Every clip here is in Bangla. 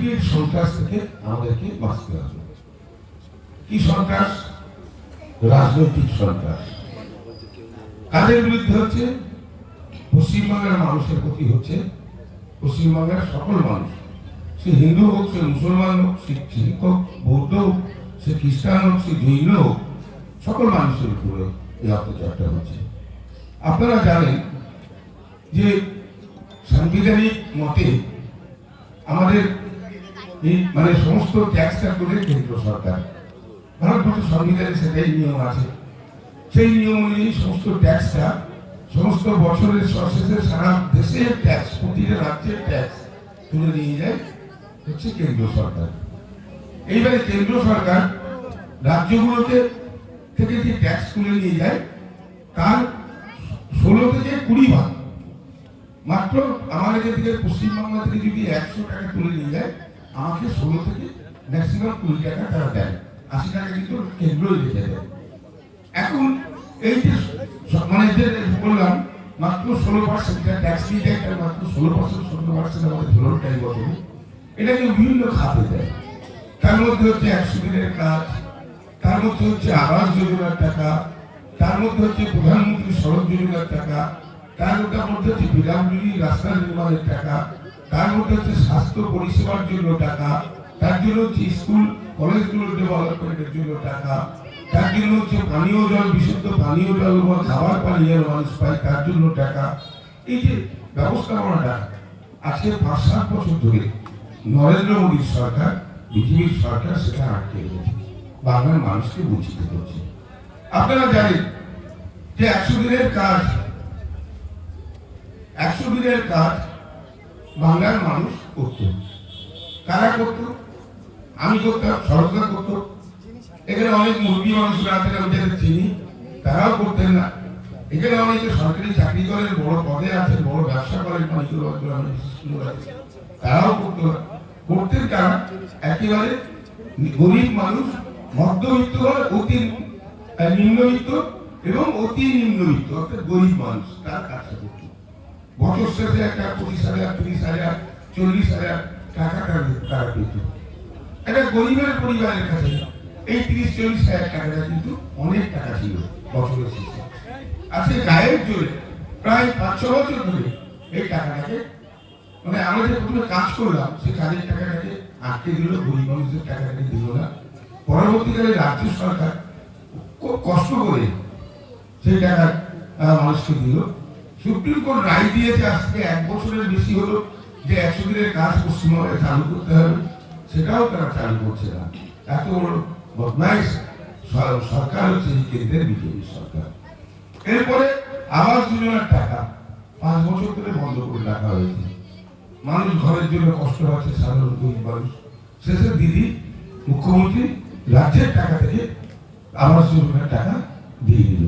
বিজেপির সন্ত্রাস থেকে আমাদেরকে বাঁচতে হবে। কি সন্ত্রাস? রাজনৈতিক সন্ত্রাস। কাদের বিরুদ্ধে হচ্ছে? পশ্চিমবাংলার মানুষের প্রতি হচ্ছে। পশ্চিমবাংলার সকল মানুষ, সে হিন্দু হোক, সে মুসলমান হোক, সে শিখ হোক, বৌদ্ধ হোক, সে খ্রিস্টান হোক, সে জৈন হোক, সকল মানুষের উপরে এই অত্যাচারটা হচ্ছে। আপনারা জানেন যে সাংবিধানিক মতে আমাদের মানে সমস্ত ট্যাক্সটা করে কেন্দ্র সরকার। ভারতবর্ষের সংবিধানে সেটাই নিয়ম আছে। সেই নিয়ম অনুযায়ী সমস্ত ট্যাক্সটা সমস্ত বছরের শেষে সারা দেশের ট্যাক্স, প্রতিটা রাজ্যের ট্যাক্স তুলে নিয়ে যায় হচ্ছে কেন্দ্র সরকার। এইবারে কেন্দ্র সরকার রাজ্যগুলোতে থেকে যে ট্যাক্স তুলে নিয়ে যায় তার 16 থেকে 20 ভাগ মাত্র আমাদের থেকে পশ্চিমবাংলা থেকে যদি 100 টাকা তুলে নিয়ে যায়, আমাকে 16 থেকে ম্যাক্সিমাম 20 টাকা তারা দেয়। 80 টাকা কিন্তু কেন্দ্রই রেখে দেয়। এখন এই যে মানে যে বললাম মাত্র 16% ট্যাক্স দিয়ে দেয়, তার মাত্র 16% 17% আমাদের ধরনটাই বছরে এটাকে বিভিন্ন খাতে দেয়। তার মধ্যে হচ্ছে 100 দিনের কাজ, তার মধ্যে হচ্ছে আবাস যোজনার টাকা, তার মধ্যে হচ্ছে প্রধানমন্ত্রী সড়ক যোজনার টাকা, তার মধ্যে হচ্ছে বিনামূল্যে রাস্তা নির্মাণের টাকা, তার মধ্যে হচ্ছে স্বাস্থ্য পরিষেবার জন্য টাকা, তার জন্য হচ্ছে স্কুল কলেজগুলোর ডেভেলপমেন্টের জন্য টাকা, তার জন্য হচ্ছে পানীয় জল, বিশুদ্ধ পানীয় জল বা খাবার পানি যেন মানুষ পায় তার জন্য টাকা। এই যে ব্যবস্থাপনাটা আজকে 5-7 বছর ধরে নরেন্দ্র মোদীর সরকার, বিজেপির সরকার সেটা আটকে রেখেছে, বাংলার মানুষকে বঞ্চিত করছে। আপনারা জানেন যে 100 দিনের কাজ, 100 দিনের কাজ বাংলার মানুষ করত। কারা করত? আমি করতাম, সরকার করত। এখানে অনেক মুরগি মানুষরা আছেন, আমি যাদের চিনি, তারাও করতেন না। এখানে অনেকে সরকারি চাকরি করেন, বড় পদে আছেন, বড় ব্যবসা করেন, তারাও করতো না। করতেন কারা? একেবারে গরিব মানুষ, মধ্যবিত্ত, অতি নিম্নবিত্ত এবং অতি নিম্নবিত্ত, অর্থাৎ গরিব মানুষ, তার কাজটা করত। বছর শেষে একটা 25,000, 30,000, 40,000 টাকা তারা পেত। একটা গরিবের পরিবারের কাছে এই 30-40,000 টাকাটা কিন্তু অনেক টাকা ছিল বছরের শেষে। আজকে গায়ের জোরে প্রায় 5-6 বছর ধরে এই টাকাটাকে মানে আমরা যে প্রথমে কাজ করলাম সেই কাজের টাকাটাকে আটকে দিল, গরিব মানুষদের টাকাটাকে দিল না। পরবর্তীকালে রাজ্য সরকার খুব কষ্ট করে সেই টাকা মানুষকে দিল। সুপ্রিম কোর্ট রায় দিয়েছে আজকে 1 বছরের বেশি হলো যে 100 দিনের কাজ পশ্চিমবঙ্গে চালু করতে হবে, সেটাও তারা চালু করছে না। এত বড় বদমাইশ সরকার হচ্ছে এই কেন্দ্রের বিজেপি সরকার। এরপরে আবাস যোজনার টাকা 5 বছর ধরে বন্ধ করে রাখা হয়েছে। মানুষ ঘরের জন্য কষ্ট পাচ্ছে, সাধারণ গরিব মানুষ। শেষে দিদি মুখ্যমন্ত্রী রাজ্যের টাকা থেকে আবাস যোজনার টাকা দিয়ে দিল।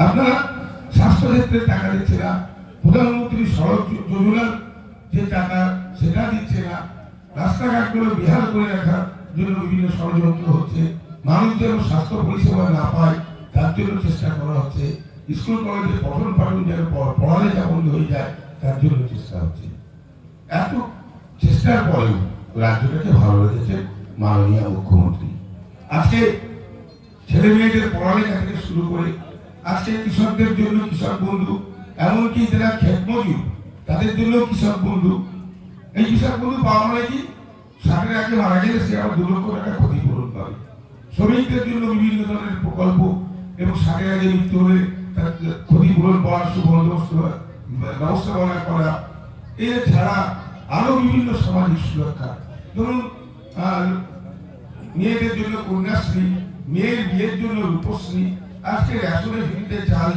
আপনারা স্বাস্থ্য ক্ষেত্রে টাকা দিচ্ছে না, প্রধানমন্ত্রী সড়ক যোজনার যে টাকা সেটা দিচ্ছে না, রাস্তাঘাটগুলো বিহার করে রাখার জন্য বিভিন্ন ষড়যন্ত্র হচ্ছে, মানুষ যেন স্বাস্থ্য পরিষেবা না পায় তার জন্য চেষ্টা করা হচ্ছে, স্কুল কলেজে পঠন পাঠন যেন পড়ালেখা বন্ধ হয়ে যায় তার জন্য চেষ্টা হচ্ছে। এত চেষ্টার পরেও রাজ্যটাকে ভালো রেখেছে মাননীয় মুখ্যমন্ত্রী। আজকে ছেলে মেয়েদের পড়ালেখা থেকে শুরু করে আজকে কৃষকদের জন্য কৃষক বন্ধু, এমনকি যারা ক্ষেত মজুর তাদের জন্য কৃষক বন্ধু। এই কৃষক বন্ধু পাওয়া মানে কি, 60-এর আগে মারা গেলে সে আবার 2 লক্ষ টাকা ক্ষতিপূরণ পাবে। শ্রমিকদের জন্য বিভিন্ন ধরনের প্রকল্প এবং 60-এর আগে মৃত্যু হলে তার ক্ষতিপূরণ পাওয়ার সুবন্দোবস্ত ব্যবস্থাপনা করা। এছাড়া আরো বিভিন্ন সামাজিক সুরক্ষা, ধরুন মেয়েদের জন্য কন্যাশ্রী, মেয়ের বিয়ের জন্য রূপশ্রী, আজকে রেশনের ভিত্তিতে চাল,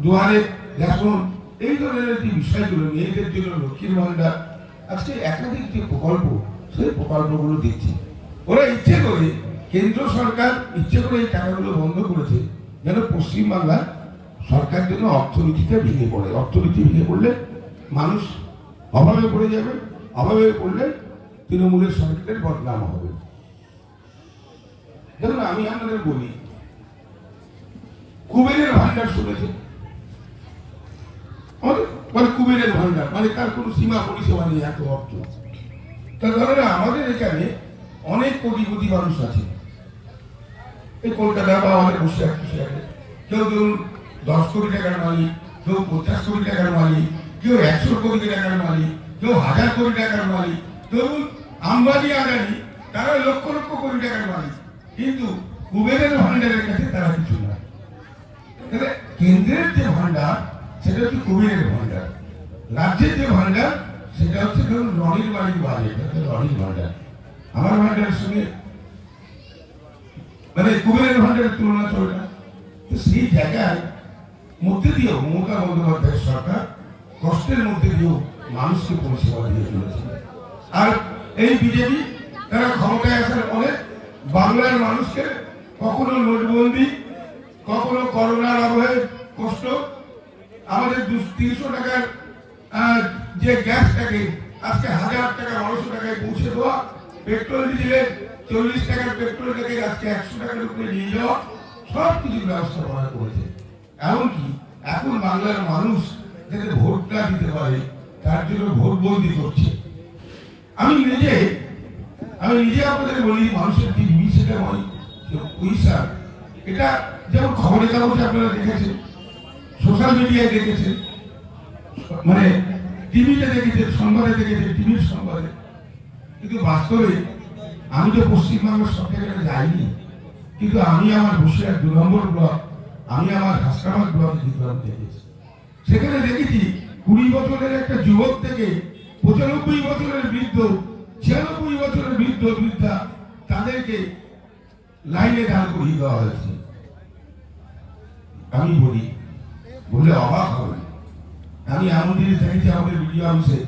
দুয়ারে রেশন, এই ধরনের যে বিষয়গুলো, মেয়েদের জন্য লক্ষ্মীর ভান্ডার, আজকে একাধিক যে প্রকল্প সেই প্রকল্পগুলো দিচ্ছে। ওরা ইচ্ছে করে, কেন্দ্র সরকার ইচ্ছে করে এই টাকাগুলো বন্ধ করেছে যেন পশ্চিমবাংলার সরকার যেন অর্থনীতিতে ভেঙে পড়ে। অর্থনীতি ভেঙে পড়লে মানুষ অভাবে পড়ে যাবে, অভাবে পড়লে তৃণমূলের সরকারের বদনাম হবে। দেখুন, আমি আপনাদের বলি, কুবেরের ভান্ডার শুনেছে, আমাদের মানে কুবেরের ভান্ডার, মানে তার কোনো সীমা পরিসীমা নেই, এত অর্থ। তা ধরেন আমাদের এখানে অনেক কোটিপতি মানুষ আছে, এই কলকাতা বা আমাদের বসে আছে, কেউ ধরুন 10 কোটি টাকার মালিক, কেউ 50 কোটি টাকার মালিক, কেউ 100 কোটি টাকার মালিক, কেউ 1000 কোটি টাকার মালিক, ধরুন আম্বানি আদানি তারা লক্ষ লক্ষ কোটি টাকার মালিক, কিন্তু কুবেরের ভান্ডারের কাছে তারা কিছু না। কেন্দ্রের যে ভান্ডার সেটা হচ্ছে কুবেরের ভান্ডার, রাজ্যের যে ভান্ডার সেটা হচ্ছে ধরুন রনির বাড়ির বাজেট, রনির ভান্ডার। আমার ভান্ডারের সঙ্গে মানে কুবেরের ভান্ডারের তুলনা চলে না। তো সেই জায়গায় মধ্যে দিয়েও মমতা বন্দ্যোপাধ্যায়ের সরকার কষ্টের মধ্যে দিয়েও মানুষকে পরিষেবা দিয়ে চলেছে। আর এই বিজেপি তারা ক্ষমতায় আসার পরে বাংলার মানুষকে কখনো নোটবন্দি, কখনো করোনার আবহে কষ্ট, আমাদের 300 টাকার যে গ্যাসটাকে আজকে 1000 টাকা 1200 টাকায় পৌঁছে দেওয়া, পেট্রোল ডিজেলের 40 টাকার পেট্রোলটাকে আজকে 100 টাকার উপরে নিয়ে যাওয়া, সব কিছু ব্যবস্থা করা করেছে। এমনকি এখন বাংলার মানুষ যাতে ভোটটা দিতে পারে তার জন্য ভোট বন্দি করছে। আমি নিজে আপনাদের বলি, মানুষের যে সেটা হয় পয়সা, এটা যেমন খবরের কাগজে আপনারা দেখেছেন, সোশ্যাল মিডিয়ায় দেখেছেন, মানে টিভিতে দেখেছেন, সংবাদে দেখেছেন, টিভির সংবাদে, কিন্তু বাস্তবে আমি তো পশ্চিমবঙ্গের সব জায়গায় যাইনি, কিন্তু আমি আমার বসিরহাট 2 নম্বর ব্লক, আমি আমার হাসনাবাদ ব্লকে কিন্তু আমি দেখেছি। সেখানে দেখেছি 20 বছরের একটা যুবক থেকে 95 বছরের বৃদ্ধ, 96 বছরের বৃদ্ধ বৃদ্ধা, তাদেরকে লাইনে দাঁড় করিয়ে দেওয়া হয়েছে। আমি বলে অবাক হবে। আমি এমন জিনিস দেখেছি আমাদের বিডিও অফিসে,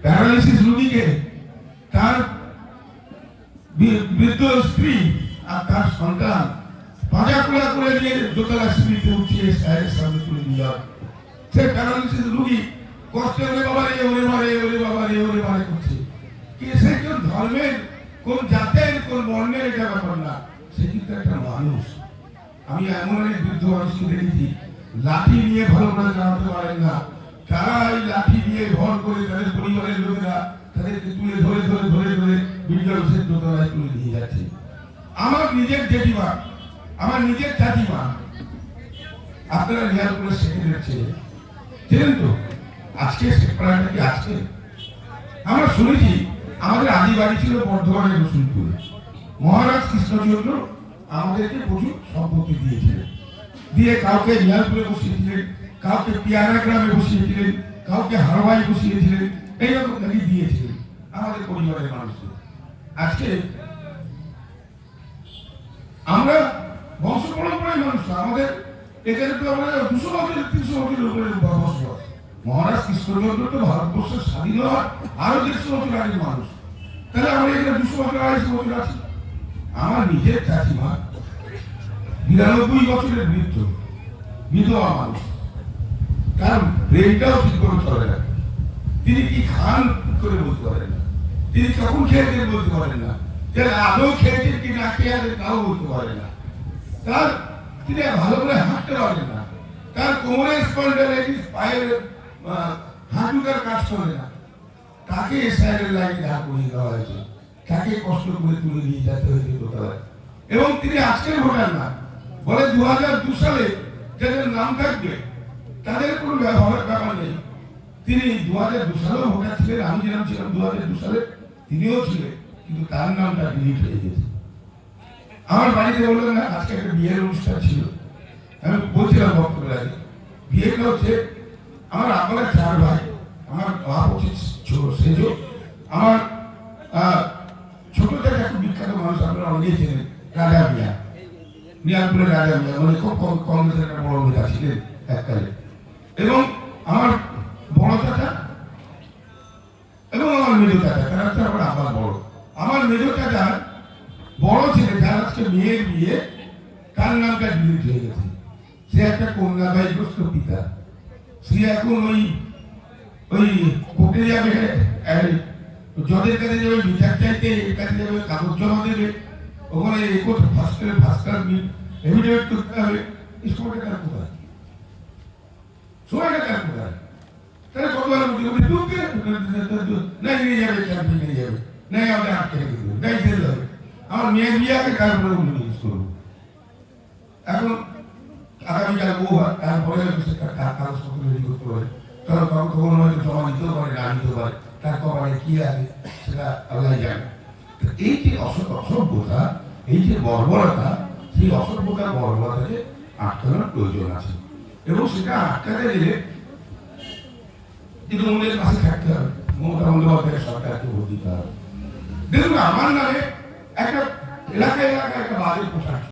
প্যারালাইসিস রোগীকে তার বৃদ্ধ স্ত্রী আর তার সন্তান পাজা কোলা করে নিয়ে দোতলা সিঁড়িতে উঠিয়ে সাহেবের সামনে তুলে নিয়ে যাওয়া। সে প্যারালাইসিস রোগী কষ্টে ওরে বাবা রে, ওরে মারে, ওরে বাবা রে, ওরে মারে করছে। কি সে কোন ধর্মের, কোন জাতের, কোন বর্ণের এটা ব্যাপার না, সে কিন্তু একটা মানুষ। আমি এমন অনেক বৃদ্ধ মানুষকে দেখেছি লাঠি নিয়ে ভালো করে জানাতে পারেন না, তারা এই লাঠি নিয়ে ভর করে তাদের পরিবারের লোকেরা তাদেরকে তুলে ধরে ধরে ধরে ধরে বিডিও অফিসের দোতলায় তুলে নিয়ে যাচ্ছে। আমার নিজের জেঠিমা, আমার নিজের চাচিমা, আপনারা লিয়ারপুরের সেক্রেটারি ছিলেন তো, আজকে সেক্রেটারি কি আজকে আমরা শুনেছি আমাদের আদি বাড়ি ছিল বর্ধমানের রসুলপুরে। মহারাজ কৃষ্ণচন্দ্র আমাদেরকে প্রচুর সম্পত্তি দিয়েছিলেন, দিয়ে কাউকে লিয়ারপুরে বসিয়েছিলেন, কাউকে পিয়ারা গ্রামে বসিয়েছিলেন, কাউকে হারবাই বসিয়েছিলেন, এইরকম নাকি দিয়েছিলেন আমাদের পরিবারের মানুষকে। আজকে আমরা বংশ পরম্পরায় মানুষ, আমাদের এখানে তো আমরা 200 বছরের 300 বছরের উপরে বসবাস। মহারাজ কৃষ্ণচন্দ্র তো ভারতবর্ষের স্বাধীন হওয়ার আরো 150 বছর আগের মানুষ, তাহলে আমরা এখানে 200 বছর 250 বছর আছি। আমার নিজের চাচিমা 92 বছরের বৃদ্ধ বিধবা মানুষ, তার ব্রেনটাও ঠিক করে চলে না, তিনি কি খান করে বলতে পারেন না, তিনি কখন খেয়েছেন বলতে পারেন না, আদৌ খেয়েছেন কি না খেয়ে তাও বলতে পারেন না, তার তিনি ভালো করে হাঁটতে পারেন না, তার কোমরের স্পন্ডাইলাইটিস, পায়ের হাঁটুটার কাজ করে না, তাকে এসআইয়ের লাইনে দাঁড় করিয়ে দেওয়া হয়েছে, তাকে কষ্ট করে তুলে নিয়ে যেতে হয়েছে দোতলায়। এবং তিনি আজকের ভোটার না, বলে 2002 সালে যাদের নাম থাকবে তাদের কোনো ব্যাপার নেই। তিনি 2002 সালেও ভোটার ছিলেন, আমি যেরকম ছিলাম 2002 সালে তিনিও ছিলেন, কিন্তু তার নামটা ডিলিট হয়ে গেছে। আমার বাড়িতে বললেন না, আজকে একটা বিয়ের অনুষ্ঠান ছিল, আমি বলছিলাম বক্তব্যের আগে, বিয়েটা হচ্ছে আমার আপনারা 4 ভাই, আমার বাপ হচ্ছে সেজ, আমার ছোট থেকে একটা বিখ্যাত মানুষ আপনারা অনেকেই চেনেন, রাজা মিয়া, মিয়ানপুরের রাজা মিয়া, মানে খুব কংগ্রেসের একটা বড় নেতা ছিলেন এককালে, এবং আমার বড় চাচা এবং আমার মেজো চাচা, তারা হচ্ছে আমার আবার বড়। আমার মেজো চাচা বড় ছেলে যার আজকে মেয়ের বিয়ে, তার নামটা ডিলিট হয়ে গেছে। সে একটা কন্যাবাইগ্রস্ত পিতা, সে এখন ওই কোর্টে যাবে, জজের কাছে যাবে বিচার চাইতে, এর কাছে যাবে কাগজ জমা দেবে, ওখানে ফাস্টার এভিডেভিট করতে হবে। এই সময়টা কার কোথায়, সময়টা কার কোথায়? বলে নাই নিয়ে যাবে ক্যাম্পে নিয়ে যাবে নাই আমাদের আটকে রেখে দেবে নাই জেল যাবে আমার মেয়ে বিয়াকে তারপরে উন্নত করবো এখন আগামীকাল বউ হয় তারপরে কাগজপত্র রেডি করতে পারে কারণ তখন হয়তো জমা দিতেও পারে না দিতেও পারে তার কপালে কি আছে সেটা আল্লাহ জানে এই যে অসভ্যতা এই যে বর্বরতা সেই অসভ্যতার বর্বরতাকে আটকানোর প্রয়োজন আছে এবং সেটা আটকাতে গেলে তৃণমূলের পাশে থাকতে হবে মমতা বন্দ্যোপাধ্যায়ের সরকারকে ভোট দিতে হবে দেখুন আমার নামে একটা এলাকায় একটা বাজে পোশাক